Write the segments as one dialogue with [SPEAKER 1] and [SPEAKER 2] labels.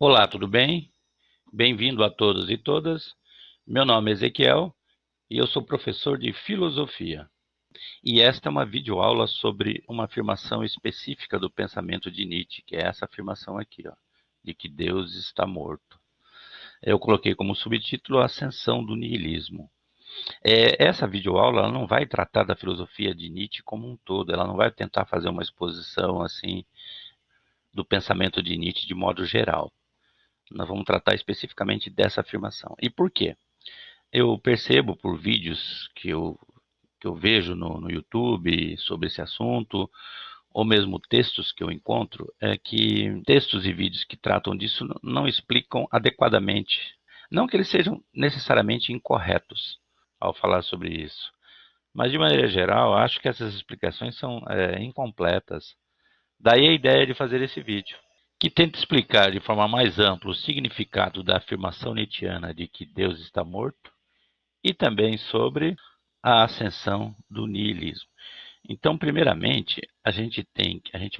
[SPEAKER 1] Olá, tudo bem? Bem-vindo a todos e todas. Meu nome é Ezequiel e eu sou professor de filosofia. E esta é uma videoaula sobre uma afirmação específica do pensamento de Nietzsche, que é essa afirmação aqui, ó, de que Deus está morto. Eu coloquei como subtítulo a Ascensão do Niilismo. Essa videoaula ela não vai tratar da filosofia de Nietzsche como um todo, ela não vai tentar fazer uma exposição assim do pensamento de Nietzsche de modo geral. Nós vamos tratar especificamente dessa afirmação. E por quê? Eu percebo por vídeos que eu vejo no YouTube sobre esse assunto, ou mesmo textos que eu encontro, que textos e vídeos que tratam disso não explicam adequadamente. Não que eles sejam necessariamente incorretos ao falar sobre isso, mas de maneira geral, acho que essas explicações são incompletas. Daí a ideia de fazer esse vídeo, que tenta explicar de forma mais ampla o significado da afirmação nietzschiana de que Deus está morto e também sobre a ascensão do niilismo. Então, primeiramente, a gente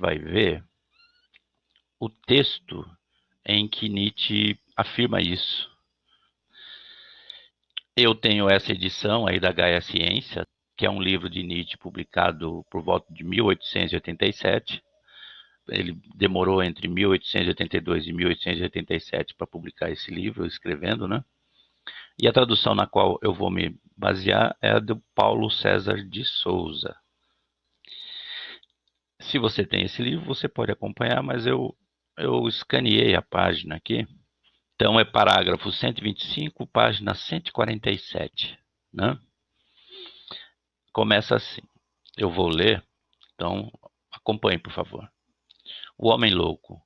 [SPEAKER 1] vai ver o texto em que Nietzsche afirma isso. Eu tenho essa edição aí da Gaia Ciência, que é um livro de Nietzsche publicado por volta de 1887. Ele demorou entre 1882 e 1887 para publicar esse livro, escrevendo, né? E a tradução na qual eu vou me basear é a do Paulo César de Souza. Se você tem esse livro, você pode acompanhar, mas eu escaneei a página aqui. Então é parágrafo 125, página 147, né? Começa assim. Eu vou ler, então acompanhe, por favor. O homem louco.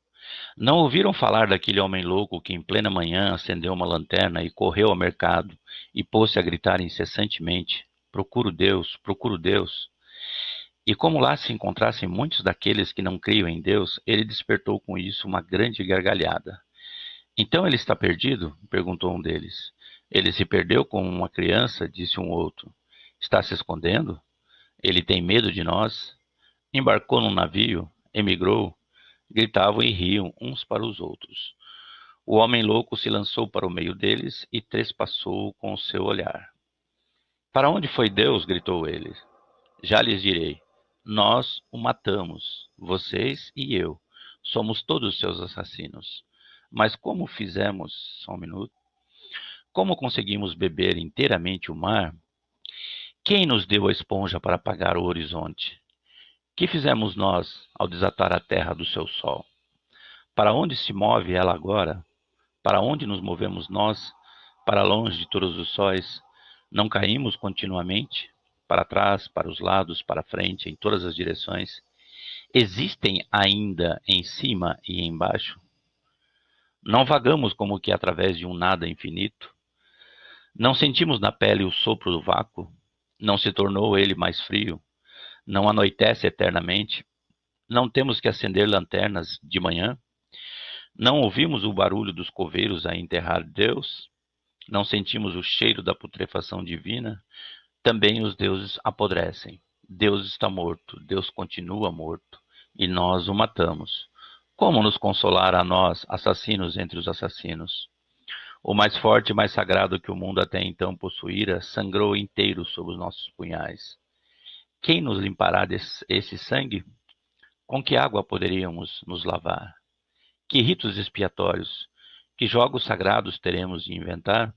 [SPEAKER 1] Não ouviram falar daquele homem louco que em plena manhã acendeu uma lanterna e correu ao mercado e pôs-se a gritar incessantemente: Procuro Deus, procuro Deus. E como lá se encontrassem muitos daqueles que não criam em Deus, ele despertou com isso uma grande gargalhada. Então ele está perdido? Perguntou um deles. Ele se perdeu como uma criança, disse um outro. Está se escondendo? Ele tem medo de nós? Embarcou num navio? Emigrou? Gritavam e riam uns para os outros. O homem louco se lançou para o meio deles e trespassou com o seu olhar. Para onde foi Deus? Gritou ele. Já lhes direi. Nós o matamos, vocês e eu. Somos todos seus assassinos. Mas como fizemos? Só um minuto. Como conseguimos beber inteiramente o mar? Quem nos deu a esponja para apagar o horizonte? Que fizemos nós ao desatar a terra do seu sol? Para onde se move ela agora? Para onde nos movemos nós? Para longe de todos os sóis? Não caímos continuamente? Para trás, para os lados, para frente, em todas as direções? Existem ainda em cima e embaixo? Não vagamos como que através de um nada infinito? Não sentimos na pele o sopro do vácuo? Não se tornou ele mais frio? Não anoitece eternamente? Não temos que acender lanternas de manhã? Não ouvimos o barulho dos coveiros a enterrar Deus? Não sentimos o cheiro da putrefação divina? Também os deuses apodrecem. Deus está morto, Deus continua morto, e nós o matamos. Como nos consolar a nós, assassinos entre os assassinos? O mais forte e mais sagrado que o mundo até então possuíra sangrou inteiro sob os nossos punhais. Quem nos limpará desse sangue? Com que água poderíamos nos lavar? Que ritos expiatórios, que jogos sagrados teremos de inventar?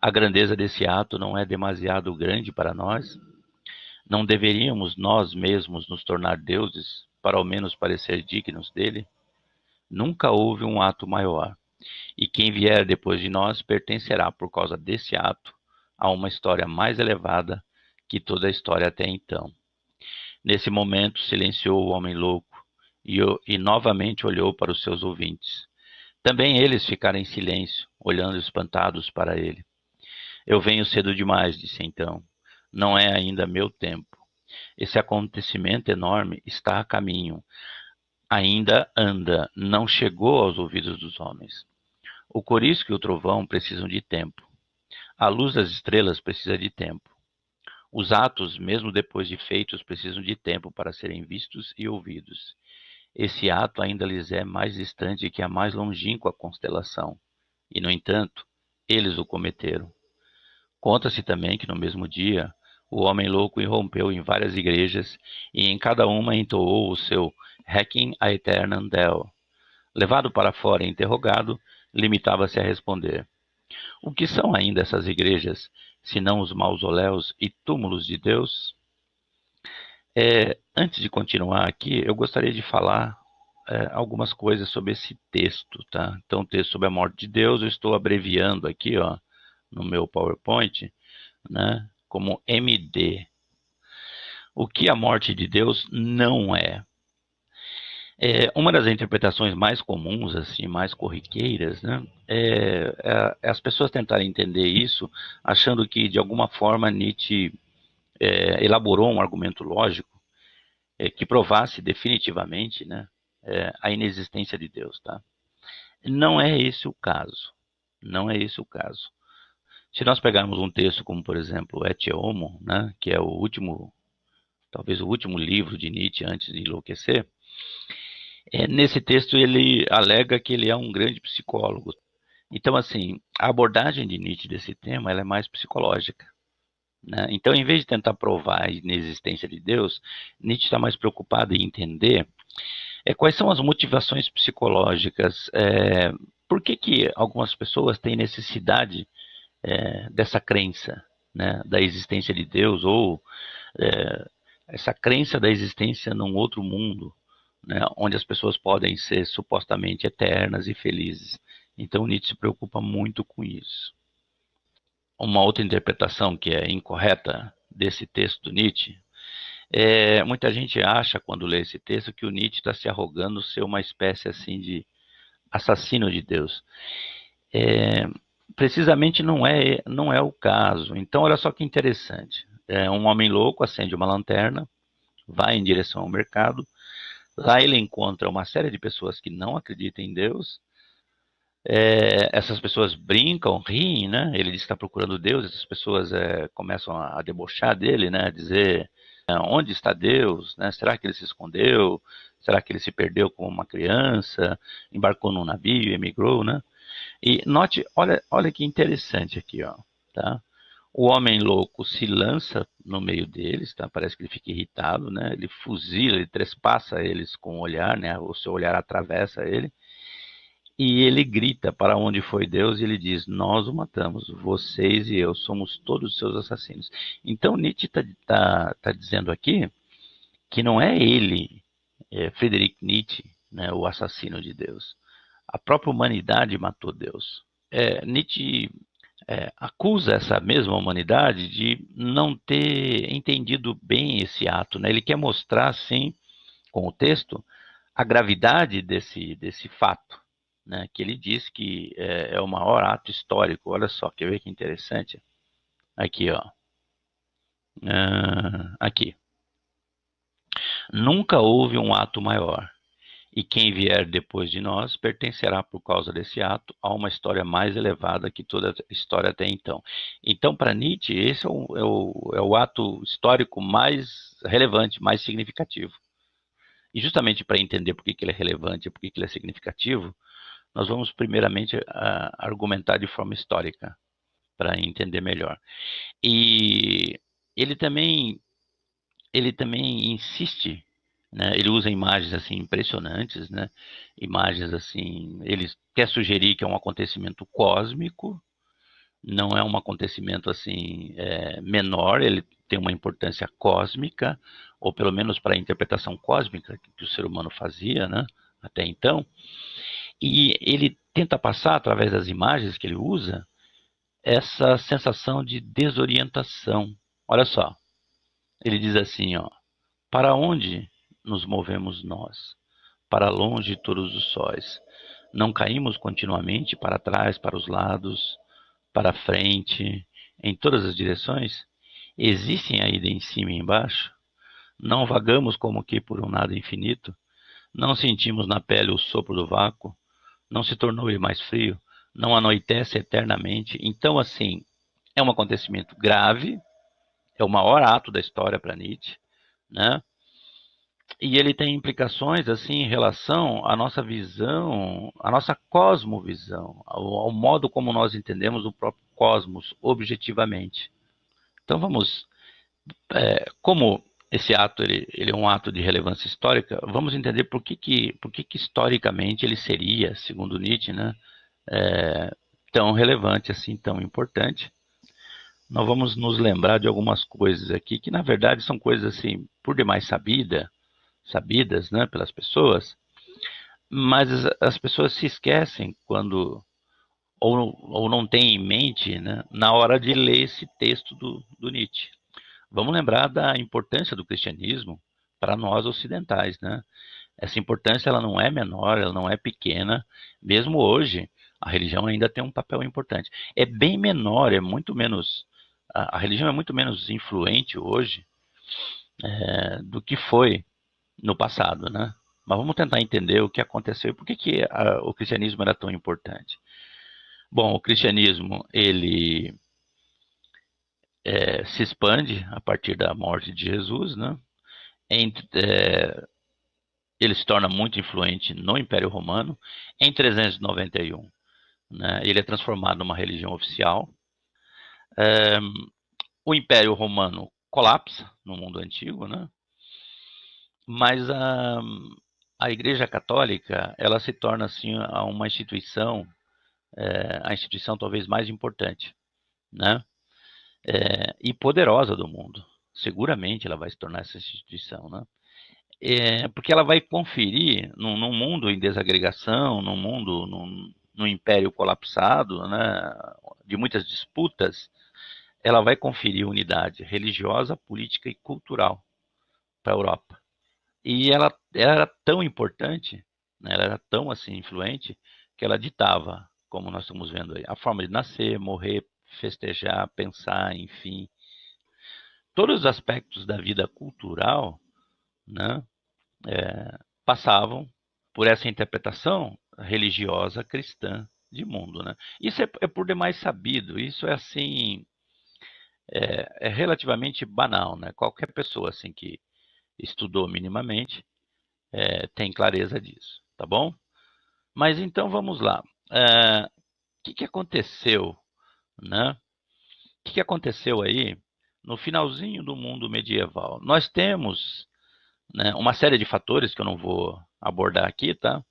[SPEAKER 1] A grandeza desse ato não é demasiado grande para nós? Não deveríamos nós mesmos nos tornar deuses, para ao menos parecer dignos dele? Nunca houve um ato maior, e quem vier depois de nós pertencerá, por causa desse ato, a uma história mais elevada que toda a história até então. Nesse momento silenciou o homem louco e novamente olhou para os seus ouvintes. Também eles ficaram em silêncio, olhando espantados para ele. Eu venho cedo demais, disse então. Não é ainda meu tempo. Esse acontecimento enorme está a caminho. Ainda anda, não chegou aos ouvidos dos homens. O corisco e o trovão precisam de tempo. A luz das estrelas precisa de tempo. Os atos, mesmo depois de feitos, precisam de tempo para serem vistos e ouvidos. esse ato ainda lhes é mais distante que a mais longínqua constelação, e, no entanto, eles o cometeram. Conta-se também que no mesmo dia, o homem louco irrompeu em várias igrejas e em cada uma entoou o seu Requiem aeternam Deo. Levado para fora e interrogado, limitava-se a responder: o que são ainda essas igrejas, senão os mausoléus e túmulos de Deus? Antes de continuar aqui, eu gostaria de falar algumas coisas sobre esse texto, tá? Então, o texto sobre a morte de Deus, eu estou abreviando aqui, ó, no meu PowerPoint, né, como MD. O que a morte de Deus não é? Uma das interpretações mais comuns, assim, mais corriqueiras, né, é as pessoas tentarem entender isso, achando que, de alguma forma, Nietzsche elaborou um argumento lógico que provasse definitivamente, né, a inexistência de Deus, tá? Não é esse o caso. Não é esse o caso. Se nós pegarmos um texto como, por exemplo, Ecce Homo, né, que é o último, talvez o último livro de Nietzsche antes de enlouquecer, nesse texto ele alega que ele é um grande psicólogo. Então, assim, a abordagem de Nietzsche desse tema ela é mais psicológica, né? Então, em vez de tentar provar a inexistência de Deus, Nietzsche está mais preocupado em entender quais são as motivações psicológicas, por que algumas pessoas têm necessidade dessa crença, né, da existência de Deus, ou essa crença da existência num outro mundo, né, onde as pessoas podem ser supostamente eternas e felizes. Então Nietzsche se preocupa muito com isso. Uma outra interpretação que é incorreta desse texto do Nietzsche muita gente acha, quando lê esse texto, que o Nietzsche está se arrogando ser uma espécie assim de assassino de Deus. Precisamente não é o caso. Então, olha só que interessante. Um homem louco acende uma lanterna, vai em direção ao mercado. Lá ele encontra uma série de pessoas que não acreditam em Deus. Essas pessoas brincam, riem, né? Ele diz que está procurando Deus. Essas pessoas começam a debochar dele, né? A dizer: onde está Deus? Né? Será que ele se escondeu? Será que ele se perdeu como uma criança? Embarcou num navio, emigrou, né? E note, olha que interessante aqui, ó, tá? O homem louco se lança no meio deles, tá? Parece que ele fica irritado, né? Ele fuzila, ele trespassa eles com o olhar, né? O seu olhar atravessa ele. E ele grita para onde foi Deus e ele diz: nós o matamos, vocês e eu somos todos seus assassinos. Então Nietzsche tá dizendo aqui que não é ele, Friedrich Nietzsche, né, o assassino de Deus. A própria humanidade matou Deus. Nietzsche acusa essa mesma humanidade de não ter entendido bem esse ato, né? Ele quer mostrar, sim, com o texto, a gravidade desse fato, né? Que ele diz que é o maior ato histórico. Olha só, quer ver que interessante? Aqui, ó. Aqui. Nunca houve um ato maior. E quem vier depois de nós pertencerá, por causa desse ato, a uma história mais elevada que toda a história até então. Então, para Nietzsche, esse é o ato histórico mais relevante, mais significativo. E justamente para entender por que ele é relevante e por que ele é significativo, nós vamos primeiramente argumentar de forma histórica, para entender melhor. E ele também insiste, né? Ele usa imagens assim impressionantes, né? Imagens assim, ele quer sugerir que é um acontecimento cósmico, não é um acontecimento assim menor, ele tem uma importância cósmica, ou pelo menos para a interpretação cósmica que o ser humano fazia, né? Até então. E ele tenta passar, através das imagens que ele usa, essa sensação de desorientação. Olha só, ele diz assim, ó: para onde nos movemos nós? Para longe de todos os sóis. Não caímos continuamente para trás, para os lados, para frente, em todas as direções? Existem a ida em cima e embaixo? Não vagamos como que por um nada infinito? Não sentimos na pele o sopro do vácuo? Não se tornou ele mais frio? Não anoitece eternamente? Então, assim, é um acontecimento grave, é o maior ato da história para Nietzsche, né? E ele tem implicações assim em relação à nossa visão, à nossa cosmovisão, ao modo como nós entendemos o próprio cosmos objetivamente. Então vamos, como esse ato ele é um ato de relevância histórica, vamos entender por que historicamente ele seria, segundo Nietzsche, né, tão relevante assim, tão importante. Nós vamos nos lembrar de algumas coisas aqui que na verdade são coisas assim por demais sabidas, né, pelas pessoas, mas as pessoas se esquecem quando ou não têm em mente, né, na hora de ler esse texto do Nietzsche. Vamos lembrar da importância do cristianismo para nós ocidentais, né? Essa importância ela não é menor, ela não é pequena. Mesmo hoje, a religião ainda tem um papel importante. É bem menor, é muito menos. A religião é muito menos influente hoje do que foi no passado, né? Mas vamos tentar entender o que aconteceu e por que o cristianismo era tão importante. Bom, o cristianismo ele se expande a partir da morte de Jesus, né? Entre, ele se torna muito influente no Império Romano. Em 391, né, ele é transformado numa religião oficial. É, o Império Romano colapsa no mundo antigo, né? Mas a Igreja Católica ela se torna assim uma instituição, a instituição talvez mais importante, né? E poderosa do mundo. Seguramente ela vai se tornar essa instituição, né? Porque ela vai conferir num mundo em desagregação, num império colapsado, né, de muitas disputas, ela vai conferir unidade religiosa, política e cultural para a Europa. E ela era tão importante, né, ela era tão assim influente, que ela ditava, como nós estamos vendo aí, a forma de nascer, morrer, festejar, pensar, enfim. Todos os aspectos da vida cultural, né, passavam por essa interpretação religiosa cristã de mundo, né? Isso é por demais sabido, isso é assim, é relativamente banal, né? Qualquer pessoa assim que estudou minimamente tem clareza disso, tá bom? Mas então vamos lá. Que aconteceu, né? Que aconteceu aí no finalzinho do mundo medieval? Nós temos, né, uma série de fatores que eu não vou abordar aqui, tá?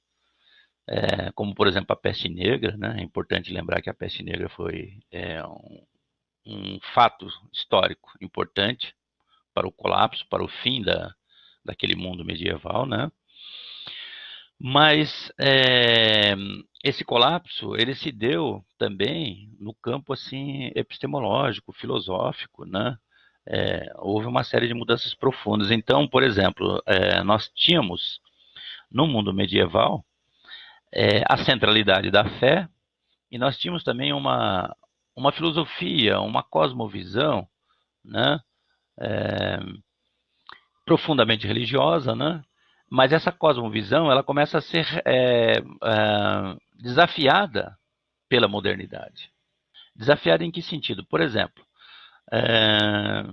[SPEAKER 1] Como por exemplo a peste negra, né? É importante lembrar que a peste negra foi um fato histórico importante para o colapso, para o fim daquele mundo medieval, né? Mas esse colapso ele se deu também no campo assim epistemológico, filosófico, né? Houve uma série de mudanças profundas. Então, por exemplo, nós tínhamos no mundo medieval a centralidade da fé. E nós tínhamos também uma filosofia, uma cosmovisão, né, profundamente religiosa, né, mas essa cosmovisão ela começa a ser desafiada pela modernidade. Desafiada em que sentido? Por exemplo, é,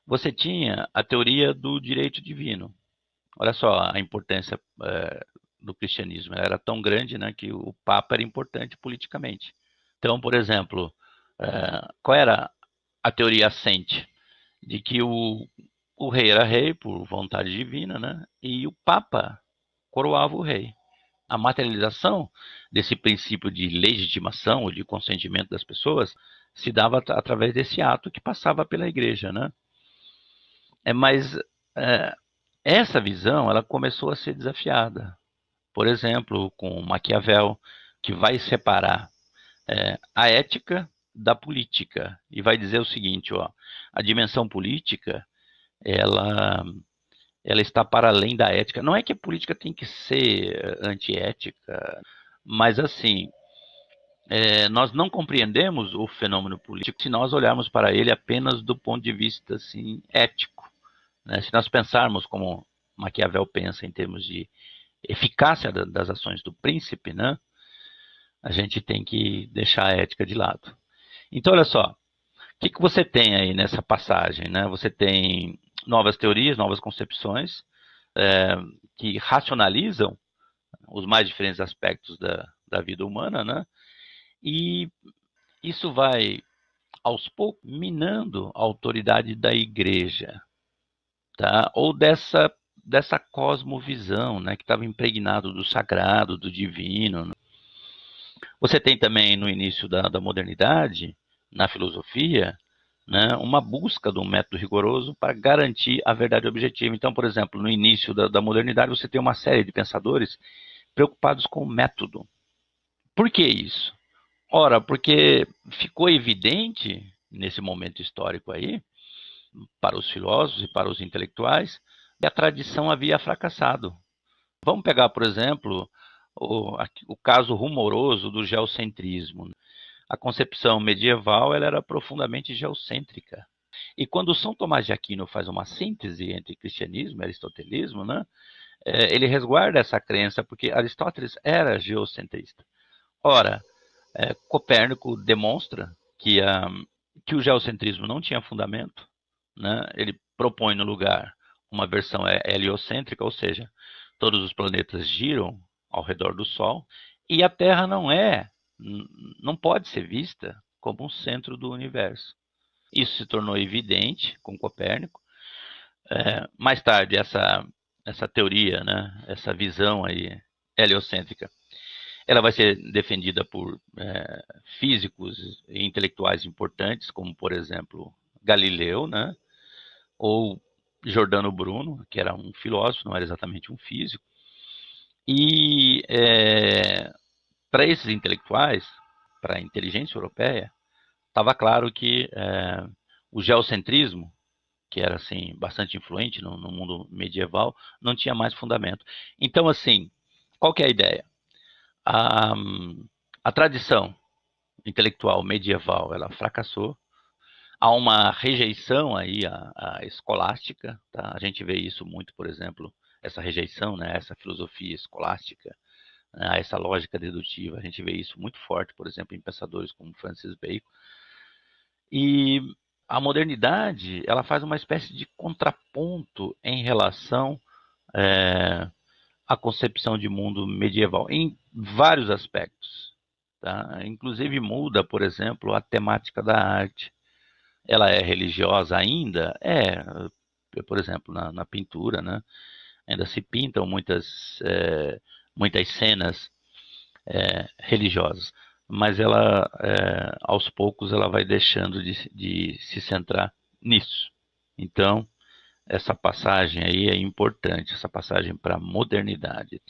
[SPEAKER 1] você tinha a teoria do direito divino. Olha só a importância do cristianismo. Ela era tão grande, né, que o Papa era importante politicamente. Então, por exemplo, qual era a teoria assente? De que o rei era rei por vontade divina, né? E o Papa coroava o rei. A materialização desse princípio de legitimação ou de consentimento das pessoas se dava através desse ato que passava pela igreja, né? Mas é, essa visão ela começou a ser desafiada. Por exemplo, com Maquiavel, que vai separar a ética da política e vai dizer o seguinte, ó, a dimensão política ela ela está para além da ética. Não é que a política tem que ser antiética, mas assim nós não compreendemos o fenômeno político se nós olharmos para ele apenas do ponto de vista assim ético, né? Se nós pensarmos como Maquiavel pensa em termos de eficácia das ações do príncipe, né? A gente tem que deixar a ética de lado. Então, olha só, que você tem aí nessa passagem, né? Você tem novas teorias, novas concepções, que racionalizam os mais diferentes aspectos da vida humana, né? E isso vai, aos poucos, minando a autoridade da igreja, tá? Ou dessa cosmovisão, né, que estava impregnado do sagrado, do divino, né? Você tem também, no início da modernidade, na filosofia, né, uma busca de um método rigoroso para garantir a verdade objetiva. Então, por exemplo, no início da modernidade, você tem uma série de pensadores preocupados com o método. Por que isso? Ora, porque ficou evidente, nesse momento histórico aí, para os filósofos e para os intelectuais, que a tradição havia fracassado. Vamos pegar, por exemplo, o caso rumoroso do geocentrismo. A concepção medieval ela era profundamente geocêntrica. E quando São Tomás de Aquino faz uma síntese entre cristianismo e aristotelismo, né, ele resguarda essa crença, porque Aristóteles era geocentrista. Ora, Copérnico demonstra que o geocentrismo não tinha fundamento, né? Ele propõe no lugar uma versão heliocêntrica, ou seja, todos os planetas giram ao redor do Sol e a Terra não pode ser vista como um centro do universo. Isso se tornou evidente com Copérnico. Mais tarde, essa teoria, né, essa visão aí heliocêntrica, ela vai ser defendida por físicos e intelectuais importantes, como, por exemplo, Galileu, né? Ou Giordano Bruno, que era um filósofo, não era exatamente um físico. E para esses intelectuais, para a inteligência europeia, estava claro que o geocentrismo, que era assim bastante influente no mundo medieval, não tinha mais fundamento. Então, assim, qual que é a ideia? A tradição intelectual medieval ela fracassou. Há uma rejeição aí à escolástica, tá? A gente vê isso muito, por exemplo, essa rejeição, né, essa filosofia escolástica, né, essa lógica dedutiva. A gente vê isso muito forte, por exemplo, em pensadores como Francis Bacon. E a modernidade ela faz uma espécie de contraponto em relação à concepção de mundo medieval, em vários aspectos. Tá? Inclusive muda, por exemplo, a temática da arte. Ela é religiosa ainda? Por exemplo, na pintura, né? Ainda se pintam muitas cenas religiosas, mas ela, aos poucos, ela vai deixando de se centrar nisso. Então, essa passagem aí é importante, essa passagem para a modernidade.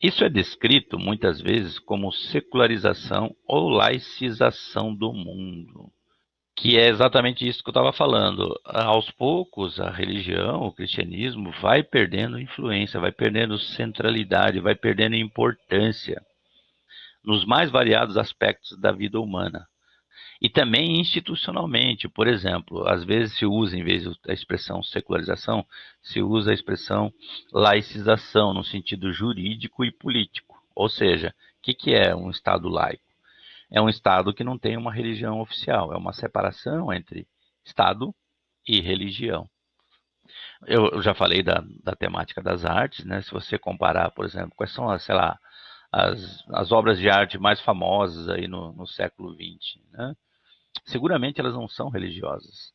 [SPEAKER 1] Isso é descrito muitas vezes como secularização ou laicização do mundo, que é exatamente isso que eu estava falando. Aos poucos, a religião, o cristianismo, vai perdendo influência, vai perdendo centralidade, vai perdendo importância nos mais variados aspectos da vida humana. E também institucionalmente, por exemplo, às vezes se usa, em vez da expressão secularização, se usa a expressão laicização, no sentido jurídico e político. Ou seja, o que é um Estado laico? É um Estado que não tem uma religião oficial, é uma separação entre Estado e religião. Eu já falei da temática das artes, né? Se você comparar, por exemplo, quais são sei lá, as obras de arte mais famosas aí no século XX, né? Seguramente elas não são religiosas,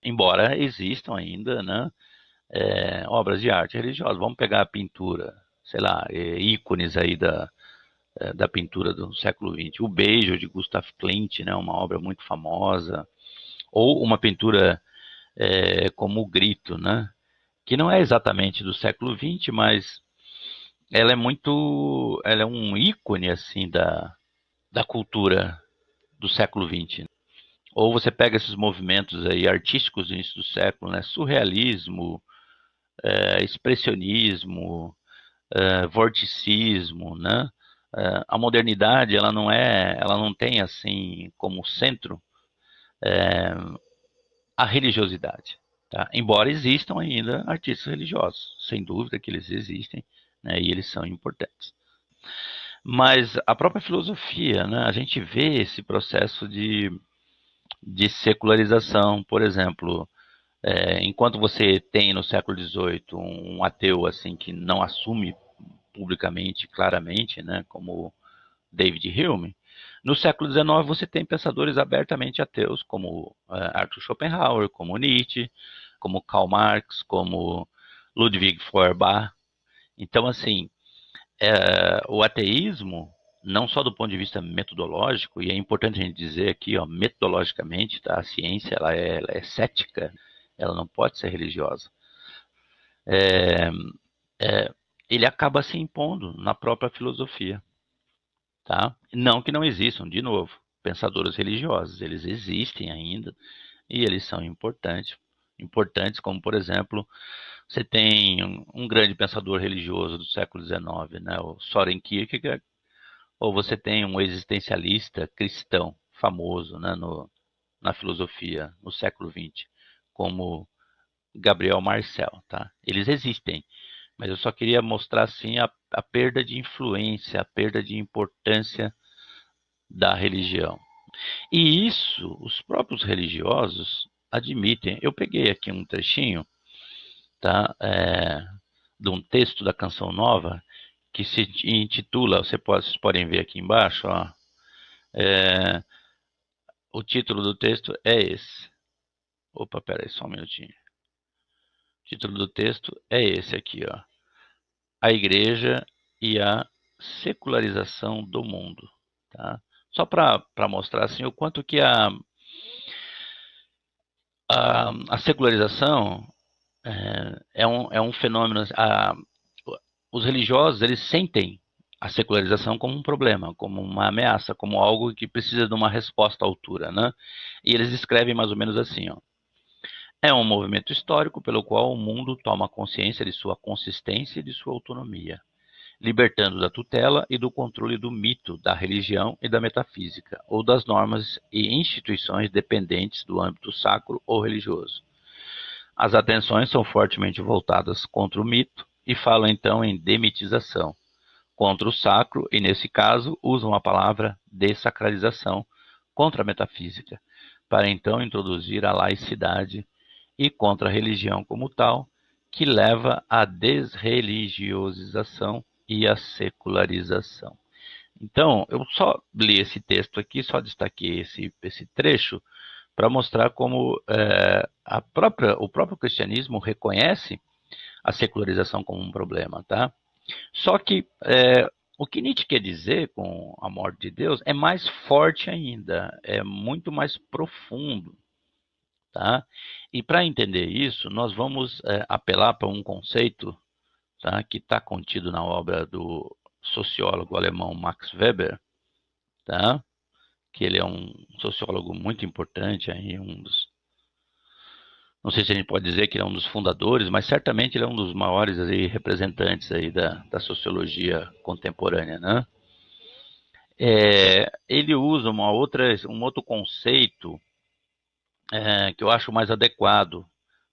[SPEAKER 1] embora existam ainda, né, obras de arte religiosas. Vamos pegar a pintura, sei lá, ícones aí da pintura do século XX. O Beijo, de Gustav Klimt, né, uma obra muito famosa. Ou uma pintura como O Grito, né, que não é exatamente do século XX, mas ela é um ícone assim da cultura do século XX. Ou você pega esses movimentos aí artísticos do início do século, né, surrealismo, expressionismo, vorticismo, né? A modernidade ela não tem assim como centro a religiosidade, tá? Embora existam ainda artistas religiosos, sem dúvida que eles existem, né, e eles são importantes. Mas a própria filosofia, né, a gente vê esse processo de secularização, por exemplo, Enquanto você tem no século XVIII um ateu assim que não assume publicamente, claramente, né, como David Hume, no século XIX você tem pensadores abertamente ateus, como Arthur Schopenhauer, como Nietzsche, como Karl Marx, como Ludwig Feuerbach. Então, assim, o ateísmo, não só do ponto de vista metodológico, e é importante a gente dizer aqui, ó, metodologicamente, tá, a ciência ela é cética, ela não pode ser religiosa. É, ele acaba se impondo na própria filosofia. Tá? Não que não existam, de novo, pensadores religiosos, eles existem ainda e eles são importantes. Importantes, como por exemplo, você tem um grande pensador religioso do século XIX, né, o Soren Kierkegaard, ou você tem um existencialista cristão famoso, né, na filosofia no século XX, como Gabriel Marcel. Tá? Eles existem, mas eu só queria mostrar assim a perda de influência, a perda de importância da religião. E isso os próprios religiosos admitem. Eu peguei aqui um trechinho, tá, de um texto da Canção Nova que se intitula, vocês podem ver aqui embaixo, ó, é, o título do texto é esse. Opa, peraí, só um minutinho. O título do texto é esse aqui, ó. A Igreja e a Secularização do Mundo. Tá? Só para mostrar assim, o quanto que a secularização é um fenômeno. Os religiosos eles sentem a secularização como um problema, como uma ameaça, como algo que precisa de uma resposta à altura, né? E eles descrevem mais ou menos assim, ó. É um movimento histórico pelo qual o mundo toma consciência de sua consistência e de sua autonomia, libertando da tutela e do controle do mito, da religião e da metafísica, ou das normas e instituições dependentes do âmbito sacro ou religioso. As atenções são fortemente voltadas contra o mito e falam então em demitização, contra o sacro e, nesse caso, usam a palavra dessacralização contra a metafísica, para então introduzir a laicidade e contra a religião como tal, que leva à desreligiosização e à secularização. Então, eu só li esse texto aqui, só destaquei esse trecho, para mostrar como o próprio cristianismo reconhece a secularização como um problema, tá? Só que o que Nietzsche quer dizer com a morte de Deus é mais forte ainda, é muito mais profundo, tá? E para entender isso, nós vamos apelar para um conceito, tá, que está contido na obra do sociólogo alemão Max Weber, tá? Que ele é um sociólogo muito importante, aí, não sei se a gente pode dizer que ele é um dos fundadores, mas certamente ele é um dos maiores aí, representantes aí da sociologia contemporânea, né? Ele usa um outro conceito que eu acho mais adequado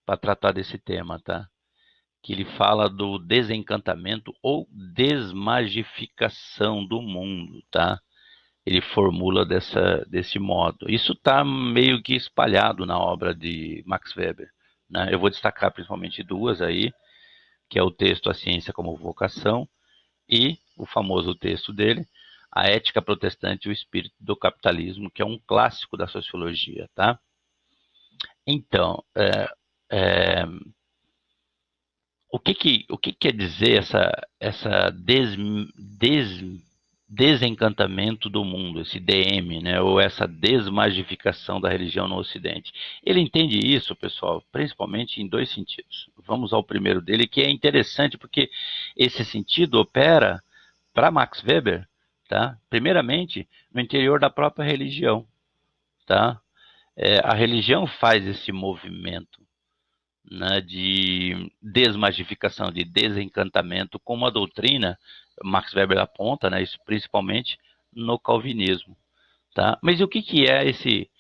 [SPEAKER 1] para tratar desse tema, tá? Que ele fala do desencantamento ou desmagificação do mundo, tá? Ele formula desse modo. Isso está meio que espalhado na obra de Max Weber, né? Eu vou destacar principalmente duas aí, que é o texto A Ciência como Vocação e o famoso texto dele, A Ética Protestante e o Espírito do Capitalismo, que é um clássico da sociologia, tá? Então, é, o que quer dizer essa desencantamento do mundo, esse DM, né, ou essa desmagificação da religião no Ocidente? Ele entende isso, pessoal, principalmente em dois sentidos. Vamos ao primeiro dele, que é interessante porque esse sentido opera para Max Weber, tá? Primeiramente no interior da própria religião, tá? A religião faz esse movimento, né, de desmagificação, de desencantamento, como a doutrina, Max Weber aponta, né, isso principalmente no calvinismo. Tá? Mas e o que é esse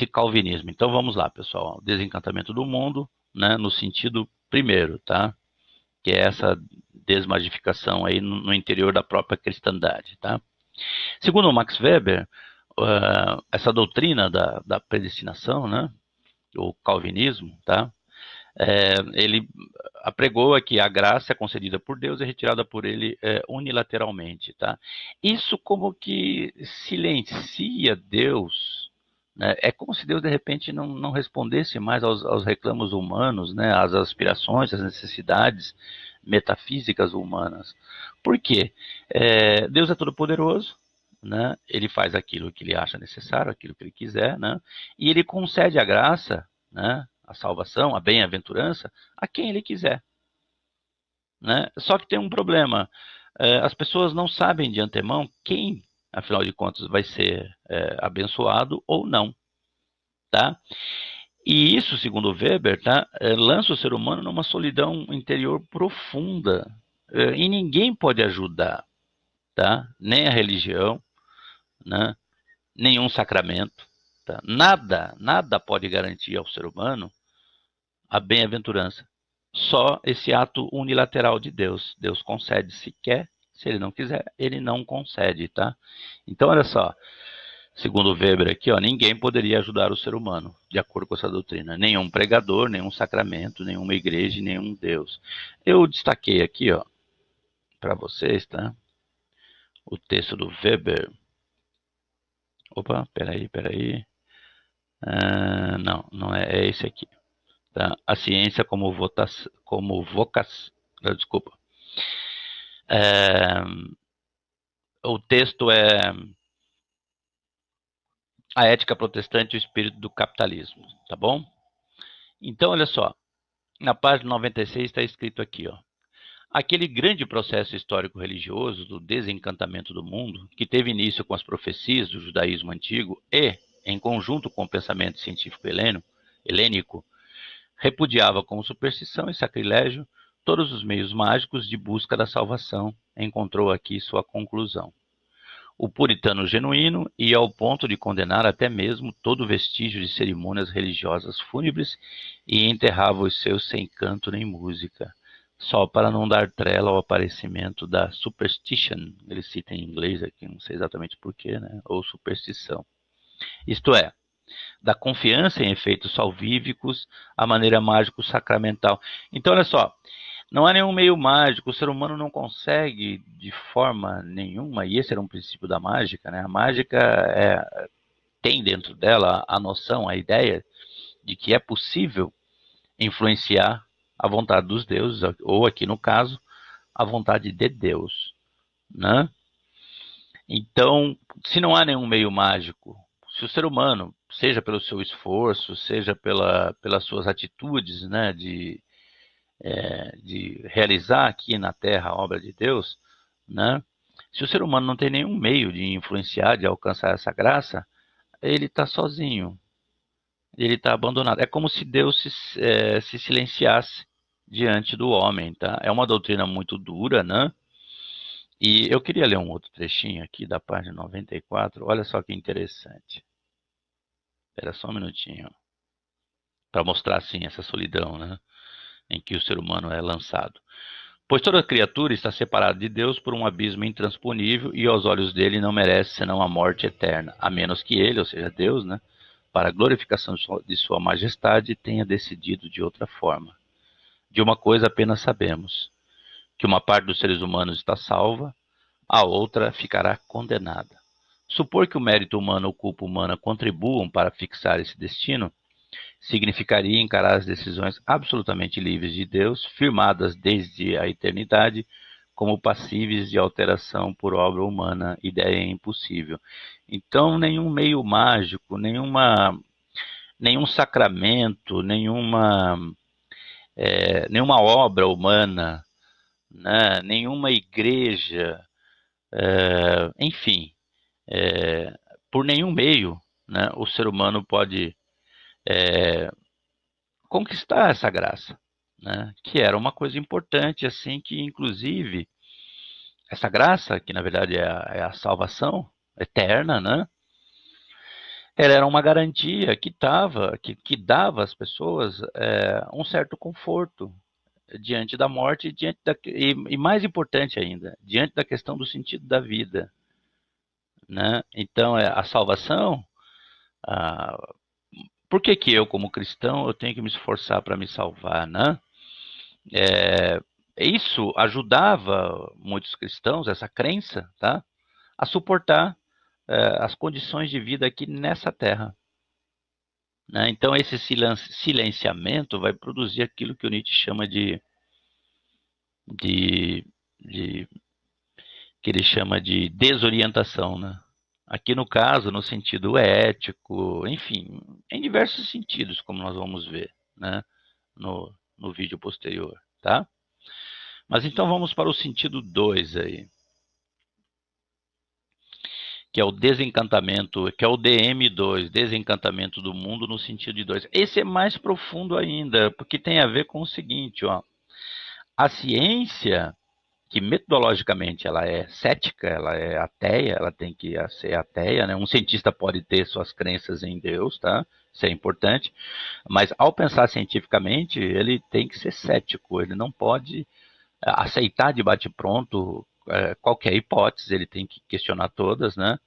[SPEAKER 1] calvinismo? Então vamos lá, pessoal. O desencantamento do mundo, né, no sentido primeiro, tá? Que é essa desmagificação aí no interior da própria cristandade. Tá? Segundo Max Weber, essa doutrina da predestinação, né, o calvinismo, tá? Ele apregou que a graça é concedida por Deus e retirada por ele unilateralmente, tá? Isso como que silencia Deus, né? É como se Deus de repente não respondesse mais aos reclamos humanos, né? Às aspirações, às necessidades metafísicas humanas. Por quê? Deus é todo poderoso, né? Ele faz aquilo que ele acha necessário, aquilo que ele quiser, né? E ele concede a graça, né? A salvação, a bem-aventurança, a quem ele quiser, né? Só que tem um problema, as pessoas não sabem de antemão quem, afinal de contas, vai ser abençoado ou não, tá? E isso, segundo Weber, tá, lança o ser humano numa solidão interior profunda, e ninguém pode ajudar, tá? Nem a religião, né? Nenhum sacramento, tá? Nada pode garantir ao ser humano a bem-aventurança. Só esse ato unilateral de Deus. Deus concede se quer, se ele não quiser, ele não concede, tá? Então, olha só, segundo Weber aqui, ó, ninguém poderia ajudar o ser humano, de acordo com essa doutrina. Nenhum pregador, nenhum sacramento, nenhuma igreja, nenhum Deus. Eu destaquei aqui, ó, para vocês, tá? O texto do Weber. Opa, peraí. Não é esse aqui. Tá? A ciência como vocação. Desculpa. O texto é A Ética Protestante e o Espírito do Capitalismo, tá bom? Então, olha só, na página 96 está escrito aqui, ó. Aquele grande processo histórico-religioso do desencantamento do mundo, que teve início com as profecias do judaísmo antigo e, em conjunto com o pensamento científico helênico, repudiava como superstição e sacrilégio todos os meios mágicos de busca da salvação, encontrou aqui sua conclusão. O puritano genuíno ia ao ponto de condenar até mesmo todo vestígio de cerimônias religiosas fúnebres e enterrava os seus sem canto nem música, só para não dar trela ao aparecimento da superstition, ele cita em inglês aqui, não sei exatamente porquê, né? Ou superstição. Isto é, da confiança em efeitos salvíficos à maneira mágico-sacramental. Então, olha só, não há nenhum meio mágico, o ser humano não consegue de forma nenhuma, e esse era um princípio da mágica, né? A mágica tem dentro dela a noção, a ideia de que é possível influenciar a vontade dos deuses, ou aqui no caso, a vontade de Deus, né? Então, se não há nenhum meio mágico, se o ser humano, seja pelo seu esforço, seja pelas suas atitudes, né, de realizar aqui na Terra a obra de Deus, né, se o ser humano não tem nenhum meio de influenciar, de alcançar essa graça, ele está sozinho, ele está abandonado. É como se Deus se silenciasse diante do homem, tá? É uma doutrina muito dura, né? E eu queria ler um outro trechinho aqui da página 94. Olha só que interessante. Espera só um minutinho. Para mostrar, assim, essa solidão, né? Em que o ser humano é lançado. Pois toda criatura está separada de Deus por um abismo intransponível e aos olhos dele não merece senão a morte eterna, a menos que ele, ou seja, Deus, né? Para a glorificação de sua majestade, tenha decidido de outra forma. De uma coisa apenas sabemos, que uma parte dos seres humanos está salva, a outra ficará condenada. Supor que o mérito humano ou culpa humana contribuam para fixar esse destino, significaria encarar as decisões absolutamente livres de Deus, firmadas desde a eternidade, como passíveis de alteração por obra humana, ideia impossível. Então, nenhum meio mágico, nenhum sacramento, nenhuma obra humana, né, nenhuma igreja, enfim, por nenhum meio, né, o ser humano pode conquistar essa graça, né, que era uma coisa importante, assim, que inclusive essa graça, que na verdade é a salvação eterna, né, ela era uma garantia que dava às pessoas um certo conforto diante da morte e mais importante ainda, diante da questão do sentido da vida, né? Então, a salvação, Por que que eu, como cristão, eu tenho que me esforçar para me salvar, né? É, isso ajudava muitos cristãos, essa crença, tá? A suportar as condições de vida aqui nessa terra. Né? Então, esse silenciamento vai produzir aquilo que o Nietzsche chama de, de que ele chama de desorientação, né? Aqui no caso, no sentido ético, enfim, em diversos sentidos, como nós vamos ver, né? No vídeo posterior, tá? Mas então vamos para o sentido 2 aí, que é o desencantamento, que é o DM2, desencantamento do mundo no sentido de 2. Esse é mais profundo ainda, porque tem a ver com o seguinte, ó. A ciência, que metodologicamente ela é cética, ela é ateia, ela tem que ser ateia, né? Um cientista pode ter suas crenças em Deus, tá? Isso é importante, mas ao pensar cientificamente, ele tem que ser cético, ele não pode aceitar de bate-pronto qualquer hipótese, ele tem que questionar todas, né?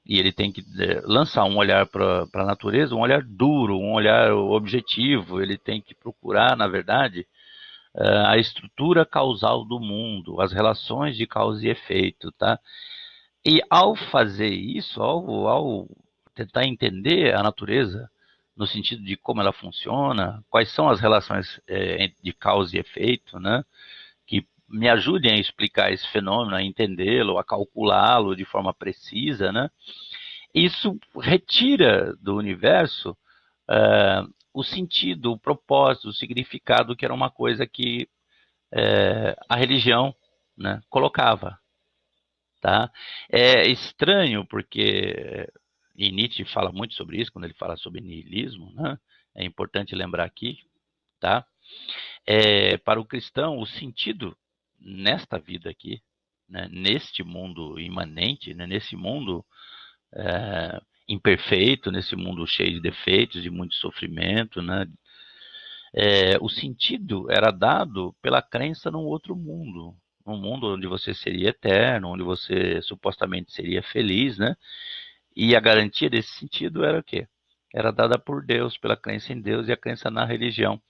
[SPEAKER 1] E ele tem que lançar um olhar para a natureza, um olhar duro, um olhar objetivo, ele tem que procurar, na verdade, a estrutura causal do mundo, as relações de causa e efeito, tá? E ao fazer isso, ao tentar entender a natureza, no sentido de como ela funciona, quais são as relações de causa e efeito, né? Que me ajudem a explicar esse fenômeno, a entendê-lo, a calculá-lo de forma precisa, né? Isso retira do universo o sentido, o propósito, o significado, que era uma coisa que a religião, né, colocava. Tá? É estranho porque e Nietzsche fala muito sobre isso quando ele fala sobre niilismo, né? É importante lembrar aqui, tá? Para o cristão, o sentido nesta vida aqui, né, neste mundo imanente, né, nesse mundo imperfeito, nesse mundo cheio de defeitos, de muito sofrimento, né, o sentido era dado pela crença num outro mundo, um mundo onde você seria eterno, onde você supostamente seria feliz, né? E a garantia desse sentido era o quê? Era dada por Deus, pela crença em Deus e a crença na religião.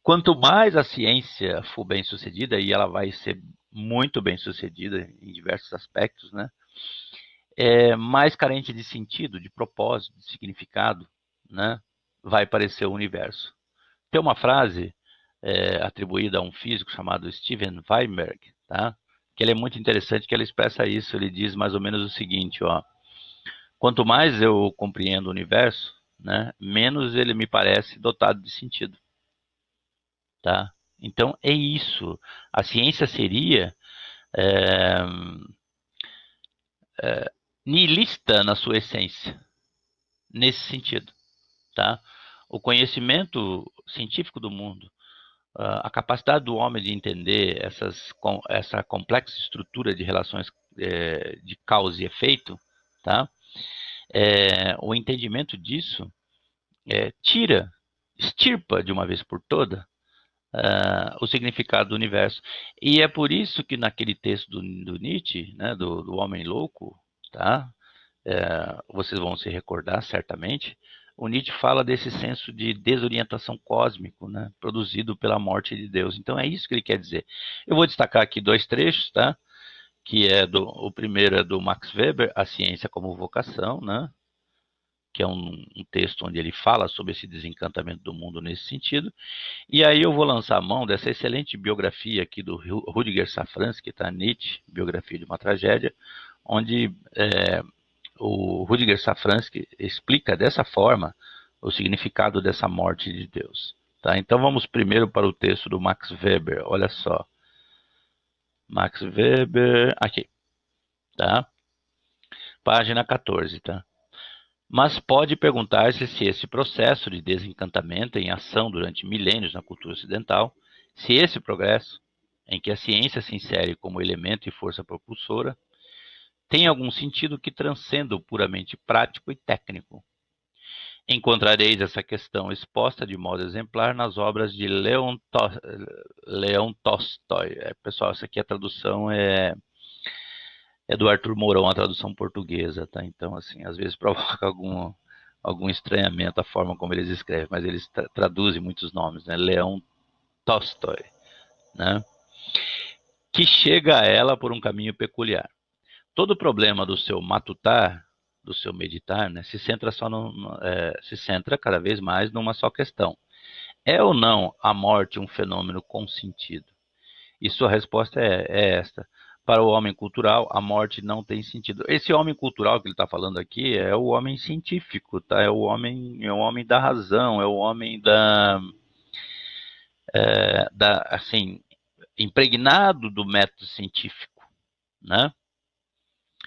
[SPEAKER 1] Quanto mais a ciência for bem sucedida, e ela vai ser muito bem sucedida em diversos aspectos, né? Mais carente de sentido, de propósito, de significado, né? Vai parecer o universo. Tem uma frase atribuída a um físico chamado Steven Weinberg, tá? Que ele é muito interessante, que ele expressa isso. Ele diz mais ou menos o seguinte, ó: quanto mais eu compreendo o universo, né, menos ele me parece dotado de sentido, tá? Então é isso. A ciência seria é, nihilista na sua essência, nesse sentido, tá? O conhecimento científico do mundo, a capacidade do homem de entender essa complexa estrutura de relações de causa e efeito, tá? O entendimento disso extirpa de uma vez por toda o significado do universo. E é por isso que naquele texto do Nietzsche, né, do Homem Louco, tá? Vocês vão se recordar certamente, o Nietzsche fala desse senso de desorientação cósmico, né, produzido pela morte de Deus. Então é isso que ele quer dizer. Eu vou destacar aqui dois trechos, tá? Que o primeiro é do Max Weber, A Ciência como Vocação, né? Que é um texto onde ele fala sobre esse desencantamento do mundo nesse sentido. E aí eu vou lançar a mão dessa excelente biografia aqui do Rudiger Safransky, tá? Nietzsche, Biografia de uma Tragédia, onde o Rudiger Safransky explica dessa forma o significado dessa morte de Deus. Tá? Então vamos primeiro para o texto do Max Weber. Olha só. Max Weber, aqui, tá? Página 14, tá? Mas pode perguntar-se se esse processo de desencantamento em ação durante milênios na cultura ocidental, se esse progresso, em que a ciência se insere como elemento e força propulsora, tem algum sentido que transcenda o puramente prático e técnico. Encontrareis essa questão exposta de modo exemplar nas obras de Leon Tolstói. Pessoal, essa aqui a tradução é do Arthur Mourão, a tradução portuguesa, tá? Então, assim, às vezes provoca algum estranhamento à forma como eles escrevem, mas eles traduzem muitos nomes, né? Leão Tolstói, né? Que chega a ela por um caminho peculiar. Todo o problema do seu matutar, do seu meditar, né, se centra cada vez mais numa só questão. É ou não a morte um fenômeno com sentido? E sua resposta é esta. Para o homem cultural, a morte não tem sentido. Esse homem cultural que ele está falando aqui é o homem científico, tá? É o homem da razão, é o homem assim, impregnado do método científico, né?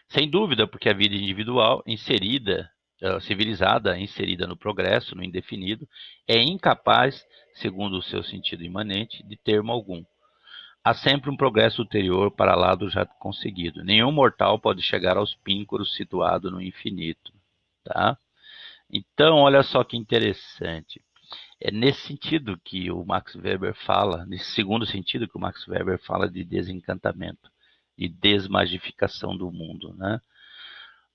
[SPEAKER 1] Sem dúvida, porque a vida individual inserida, civilizada, inserida no progresso, no indefinido, é incapaz, segundo o seu sentido imanente, de termo algum. Há sempre um progresso ulterior para lá do já conseguido. Nenhum mortal pode chegar aos píncaros situado no infinito. Tá? Então, olha só que interessante. É nesse sentido que o Max Weber fala, nesse segundo sentido que o Max Weber fala de desencantamento, de desmagificação do mundo, né?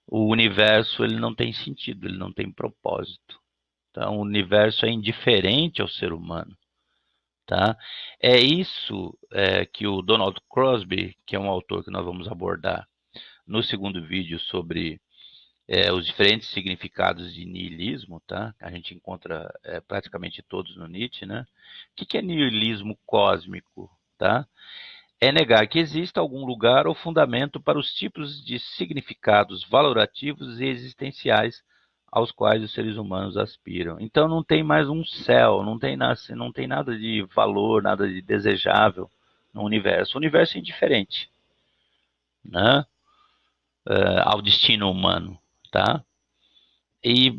[SPEAKER 1] O universo ele não tem sentido, ele não tem propósito. Então, o universo é indiferente ao ser humano. Tá? É isso que o Donald Crosby, que é um autor que nós vamos abordar no segundo vídeo sobre os diferentes significados de niilismo, tá? A gente encontra praticamente todos no Nietzsche, né? O que é niilismo cósmico? Tá? É negar que exista algum lugar ou fundamento para os tipos de significados valorativos e existenciais aos quais os seres humanos aspiram. Então não tem mais um céu, não tem nada de valor, nada de desejável no universo. O universo é indiferente, né? Ao destino humano, tá? E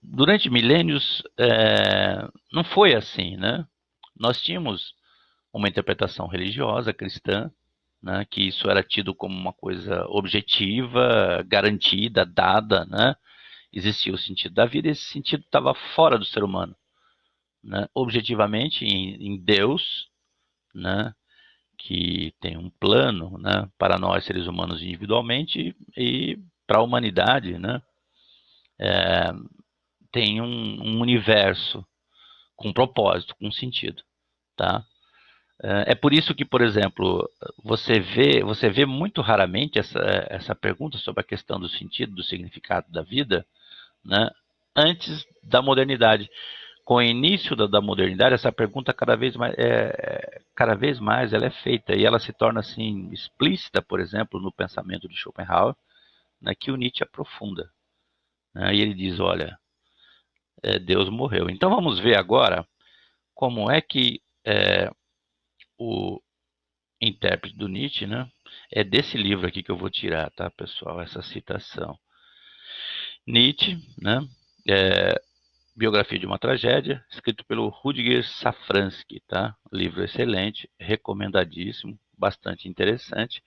[SPEAKER 1] durante milênios não foi assim, né? Nós tínhamos uma interpretação religiosa cristã, né, que isso era tido como uma coisa objetiva, garantida, dada, né? Existia o sentido da vida e esse sentido estava fora do ser humano, né? Objetivamente em Deus, né, que tem um plano, né, para nós seres humanos individualmente e para a humanidade, né, tem um universo com propósito, com sentido, tá? É por isso que, por exemplo, você vê muito raramente essa pergunta sobre a questão do sentido, do significado da vida, né, antes da modernidade. Com o início da modernidade, essa pergunta cada vez mais ela é feita e ela se torna assim explícita, por exemplo, no pensamento de Schopenhauer, né, que o Nietzsche aprofunda. Né, e ele diz, olha, Deus morreu. Então vamos ver agora como é que o intérprete do Nietzsche, né, é desse livro aqui que eu vou tirar, tá, pessoal, essa citação. Nietzsche, né, Biografia de uma Tragédia, escrito pelo Rudiger Safransky, tá? Livro excelente, recomendadíssimo, bastante interessante.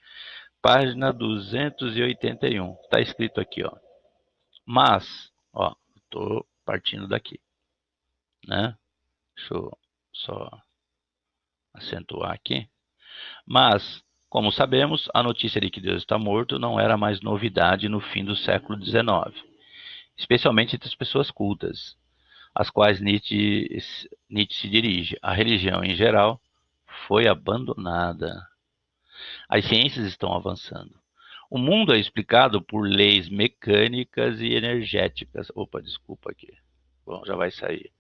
[SPEAKER 1] Página 281. Tá escrito aqui, ó. Mas, ó, tô partindo daqui, né? Deixa eu só acentuar aqui. Mas, como sabemos, a notícia de que Deus está morto não era mais novidade no fim do século XIX, especialmente entre as pessoas cultas, às quais Nietzsche se dirige. A religião, em geral, foi abandonada. As ciências estão avançando. O mundo é explicado por leis mecânicas e energéticas. Opa, desculpa aqui. Bom, já vai sair.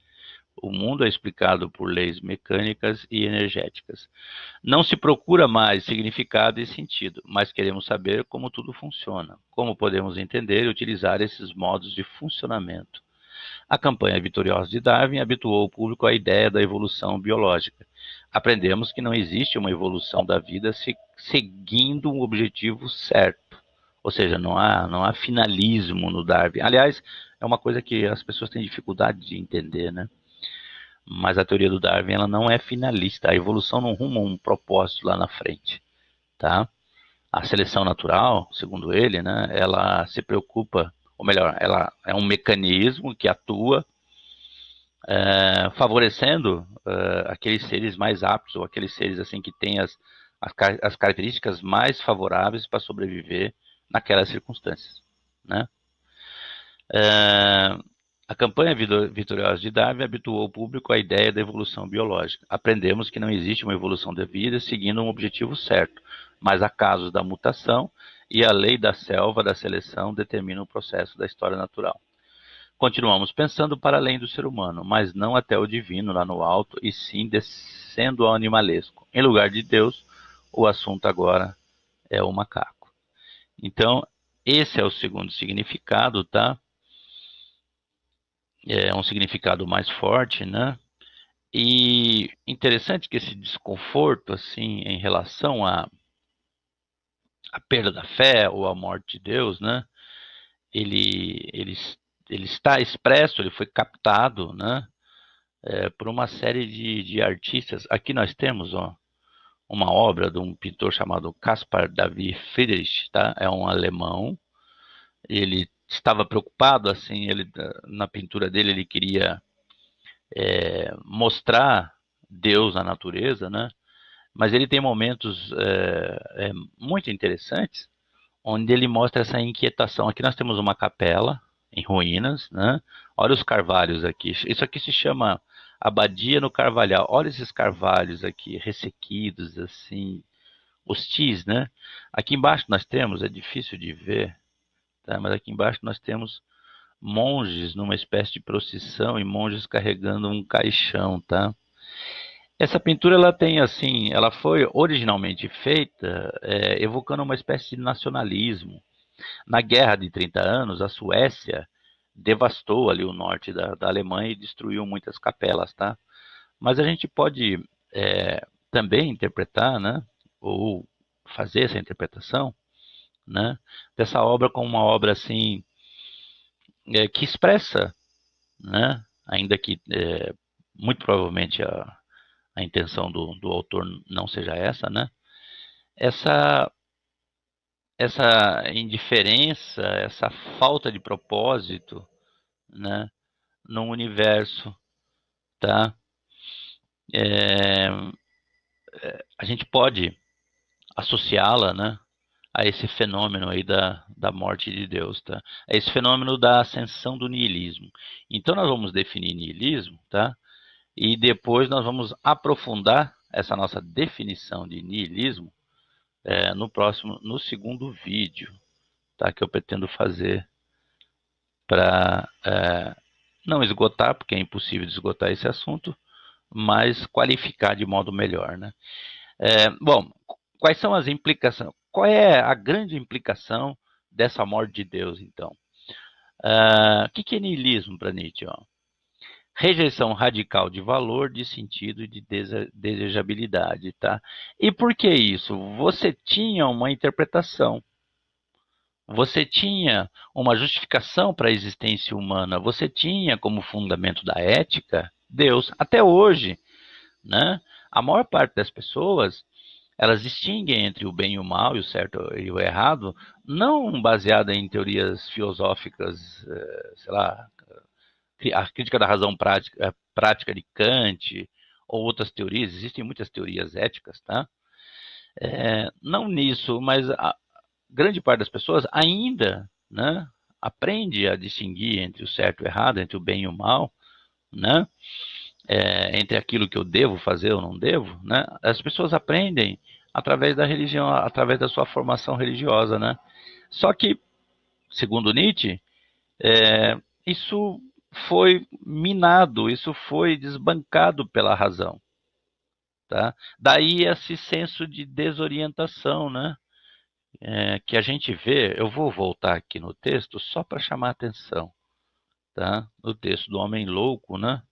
[SPEAKER 1] O mundo é explicado por leis mecânicas e energéticas. Não se procura mais significado e sentido, mas queremos saber como tudo funciona, como podemos entender e utilizar esses modos de funcionamento. A campanha vitoriosa de Darwin habituou o público à ideia da evolução biológica. Aprendemos que não existe uma evolução da vida seguindo um objetivo certo. Ou seja, não há finalismo no Darwin. Aliás, é uma coisa que as pessoas têm dificuldade de entender, né? Mas a teoria do Darwin ela não é finalista. A evolução não ruma um propósito lá na frente, tá? A seleção natural, segundo ele, né, ela se preocupa, ou melhor, ela é um mecanismo que atua favorecendo aqueles seres mais aptos, ou aqueles seres assim que têm as características mais favoráveis para sobreviver naquelas circunstâncias, né? A campanha vitoriosa de Darwin habituou o público à ideia da evolução biológica. Aprendemos que não existe uma evolução da vida seguindo um objetivo certo, mas há casos da mutação e a lei da selva da seleção determina o processo da história natural. Continuamos pensando para além do ser humano, mas não até o divino lá no alto, e sim descendo ao animalesco. Em lugar de Deus, o assunto agora é o macaco. Então, esse é o segundo significado, tá? É um significado mais forte, né? E interessante que esse desconforto, assim, em relação à perda da fé ou à morte de Deus, né? Ele, ele, ele está expresso, ele foi captado, né? Por uma série de artistas. Aqui nós temos, ó, uma obra de um pintor chamado Caspar David Friedrich, tá? É um alemão. Ele estava preocupado, assim, ele na pintura dele ele queria mostrar Deus na natureza, né? Mas ele tem momentos muito interessantes onde ele mostra essa inquietação. Aqui nós temos uma capela em ruínas, né? Olha os carvalhos aqui. Isso aqui se chama Abadia no Carvalhal. Olha esses carvalhos aqui, ressequidos, assim, hostis, né? Aqui embaixo nós temos, é difícil de ver, tá? Mas aqui embaixo nós temos monges numa espécie de procissão e monges carregando um caixão, tá? Essa pintura ela tem assim, ela foi originalmente feita evocando uma espécie de nacionalismo. Na Guerra de 30 anos, a Suécia devastou ali o norte da Alemanha e destruiu muitas capelas, tá? Mas a gente pode também interpretar, né, ou fazer essa interpretação, né, dessa obra como uma obra assim que expressa, né, ainda que muito provavelmente a intenção do autor não seja essa, né, essa essa indiferença, essa falta de propósito, né, no universo, tá? É, a gente pode associá-la, né, a esse fenômeno aí da morte de Deus, tá? A esse fenômeno da ascensão do niilismo. Então nós vamos definir niilismo, tá? E depois nós vamos aprofundar essa nossa definição de niilismo no segundo vídeo, tá? Que eu pretendo fazer para não esgotar, porque é impossível de esgotar esse assunto, mas qualificar de modo melhor, né? Bom, quais são as implicações? Qual é a grande implicação dessa morte de Deus, então? O que é niilismo para Nietzsche? Ó? Rejeição radical de valor, de sentido e de desejabilidade, tá? E por que isso? Você tinha uma interpretação, você tinha uma justificação para a existência humana, você tinha como fundamento da ética Deus, até hoje, né? A maior parte das pessoas elas distinguem entre o bem e o mal, e o certo e o errado, não baseada em teorias filosóficas, sei lá, a crítica da razão prática de Kant, ou outras teorias, existem muitas teorias éticas, tá? Não nisso, mas a grande parte das pessoas ainda, né, aprende a distinguir entre o certo e o errado, entre o bem e o mal, né? Entre aquilo que eu devo fazer ou não devo, né? As pessoas aprendem através da religião, através da sua formação religiosa, né? Só que, segundo Nietzsche, isso foi minado, isso foi desbancado pela razão, tá? Daí esse senso de desorientação, né? Que a gente vê, eu vou voltar aqui no texto só para chamar a atenção, tá? No texto do Homem Louco, né?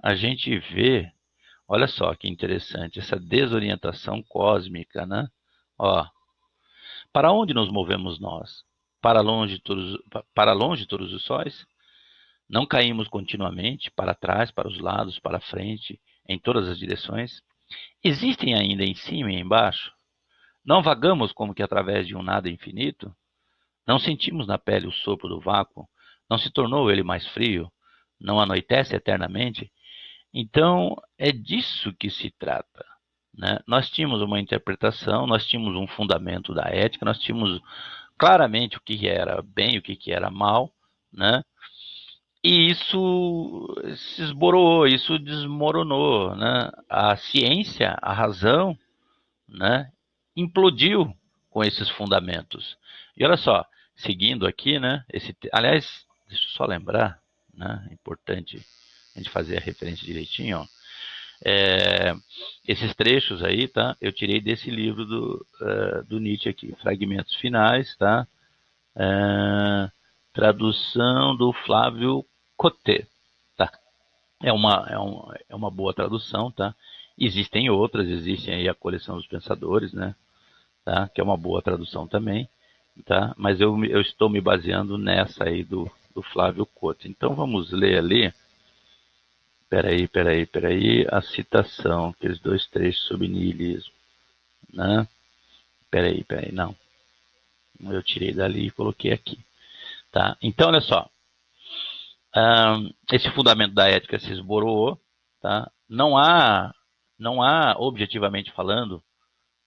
[SPEAKER 1] A gente vê, olha só que interessante, essa desorientação cósmica, né? Ó, para onde nos movemos nós? Para longe todos os sóis? Não caímos continuamente, para trás, para os lados, para a frente, em todas as direções? Existem ainda em cima e embaixo? Não vagamos como que através de um nada infinito? Não sentimos na pele o sopro do vácuo? Não se tornou ele mais frio? Não anoitece eternamente? Então, é disso que se trata, né? Nós tínhamos uma interpretação, nós tínhamos um fundamento da ética, nós tínhamos claramente o que era bem e o que era mal, né? E isso se esboroou, isso desmoronou, né? A ciência, a razão, né, implodiu com esses fundamentos. E olha só, seguindo aqui, né, aliás, deixa eu só lembrar, né, é importante a gente fazer a referência direitinho, ó. Esses trechos aí, tá, eu tirei desse livro do Nietzsche aqui, Fragmentos Finais, tá, tradução do Flávio Coté, tá, é uma boa tradução, tá, existem outras, existem aí a Coleção dos Pensadores, né, tá? Que é uma boa tradução também, tá? Mas eu estou me baseando nessa aí do Flávio Couto. Então vamos ler ali. Peraí, a citação, aqueles dois trechos sobre niilismo, né? Peraí, não. Eu tirei dali e coloquei aqui, tá? Então, olha só. Esse fundamento da ética se esboroou, tá? Não há, objetivamente falando,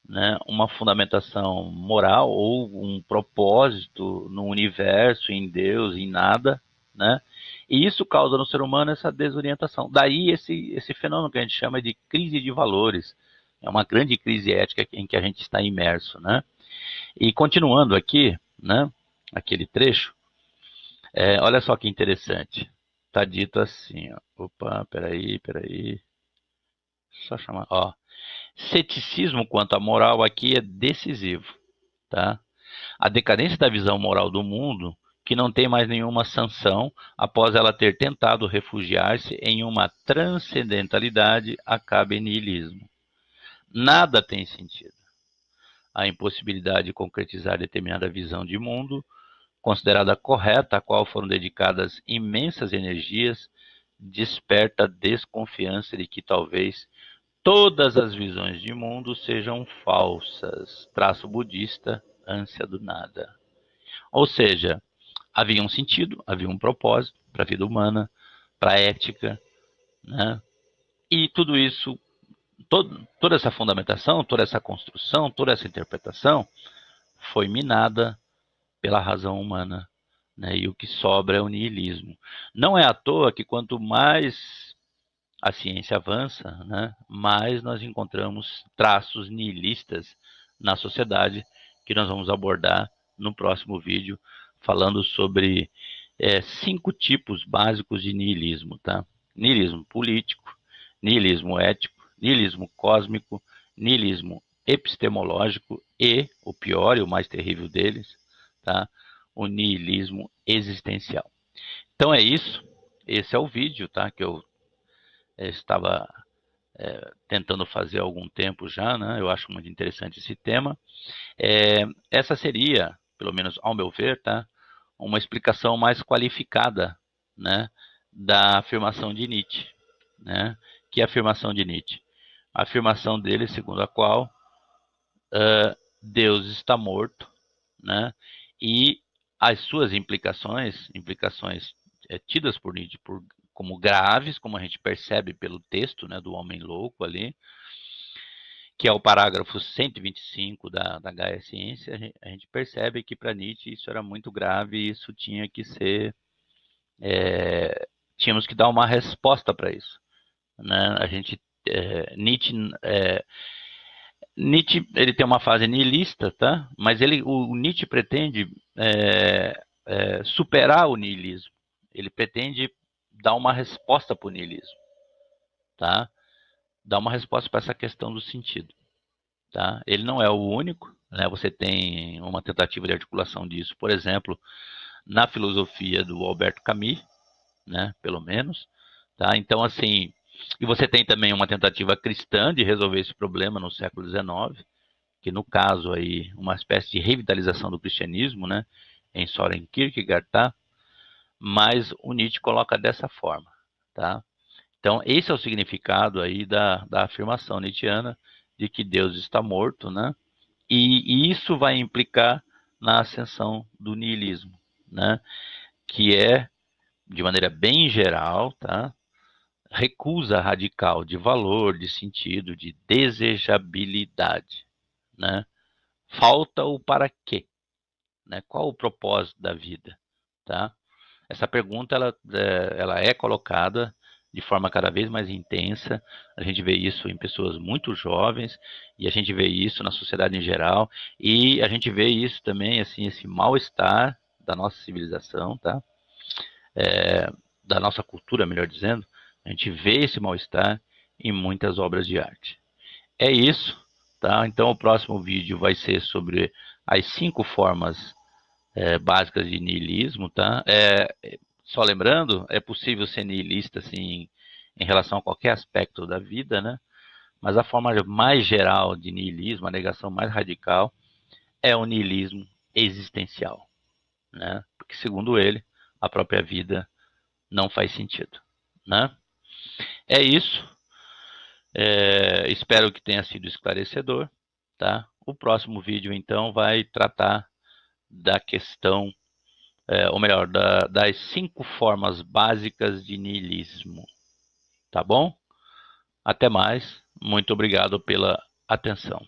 [SPEAKER 1] né, uma fundamentação moral ou um propósito no universo, em Deus, em nada, né? E isso causa no ser humano essa desorientação. Daí esse fenômeno que a gente chama de crise de valores. É uma grande crise ética em que a gente está imerso, né? E continuando aqui, né, aquele trecho, olha só que interessante. Está dito assim, ó. Opa, peraí. Só chamar, ó. Ceticismo quanto à moral aqui é decisivo, tá? A decadência da visão moral do mundo, que não tem mais nenhuma sanção após ela ter tentado refugiar-se em uma transcendentalidade, acaba em niilismo. Nada tem sentido. A impossibilidade de concretizar determinada visão de mundo, considerada correta, a qual foram dedicadas imensas energias, desperta desconfiança de que talvez todas as visões de mundo sejam falsas. Traço budista, ânsia do nada. Ou seja, havia um sentido, havia um propósito para a vida humana, para a ética, né? E tudo isso, toda essa fundamentação, toda essa construção, toda essa interpretação foi minada pela razão humana, né? E o que sobra é o niilismo. Não é à toa que quanto mais a ciência avança, né, mais nós encontramos traços niilistas na sociedade, que nós vamos abordar no próximo vídeo, falando sobre 5 tipos básicos de niilismo, tá? Niilismo político, niilismo ético, niilismo cósmico, niilismo epistemológico e, o pior e o mais terrível deles, tá? O niilismo existencial. Então é isso. Esse é o vídeo, tá? Que eu estava tentando fazer há algum tempo já, né? Eu acho muito interessante esse tema. Essa seria, pelo menos ao meu ver, tá? Uma explicação mais qualificada, né, da afirmação de Nietzsche, né? Que é a afirmação de Nietzsche? A afirmação dele, segundo a qual Deus está morto, né? E as suas implicações tidas por Nietzsche como graves, como a gente percebe pelo texto, né, do Homem Louco ali, que é o parágrafo 125 da Gaia Ciência, a gente percebe que para Nietzsche isso era muito grave e isso tinha que ser, tínhamos que dar uma resposta para isso, né? A gente, Nietzsche, ele tem uma fase niilista, tá? Mas o Nietzsche pretende superar o niilismo. Ele pretende dar uma resposta para o niilismo, tá? Dar uma resposta para essa questão do sentido. Tá? Ele não é o único, né? Você tem uma tentativa de articulação disso, por exemplo, na filosofia do Alberto Camus, né? Pelo menos, tá? Então, assim, e você tem também uma tentativa cristã de resolver esse problema no século XIX, que no caso aí, uma espécie de revitalização do cristianismo, né? Em Soren Kierkegaard, tá? Mas o Nietzsche coloca dessa forma, tá? Então, esse é o significado aí da afirmação nietzschiana de que Deus está morto, né? E isso vai implicar na ascensão do niilismo, né? Que é, de maneira bem geral, tá? Recusa radical de valor, de sentido, de desejabilidade, né? Falta o para quê, né? Qual o propósito da vida, tá? Essa pergunta ela é colocada de forma cada vez mais intensa. A gente vê isso em pessoas muito jovens e a gente vê isso na sociedade em geral, e a gente vê isso também, assim, esse mal-estar da nossa civilização, tá? Da nossa cultura, melhor dizendo. A gente vê esse mal-estar em muitas obras de arte. É isso, tá? Então o próximo vídeo vai ser sobre as 5 formas básicas de niilismo, tá? Só lembrando, é possível ser niilista assim, em relação a qualquer aspecto da vida, né? Mas a forma mais geral de niilismo, a negação mais radical, é o niilismo existencial, né? Porque, segundo ele, a própria vida não faz sentido, né? É isso. Espero que tenha sido esclarecedor, tá? O próximo vídeo, então, vai tratar da questão, ou melhor, das 5 formas básicas de niilismo, tá bom? Até mais. Muito obrigado pela atenção.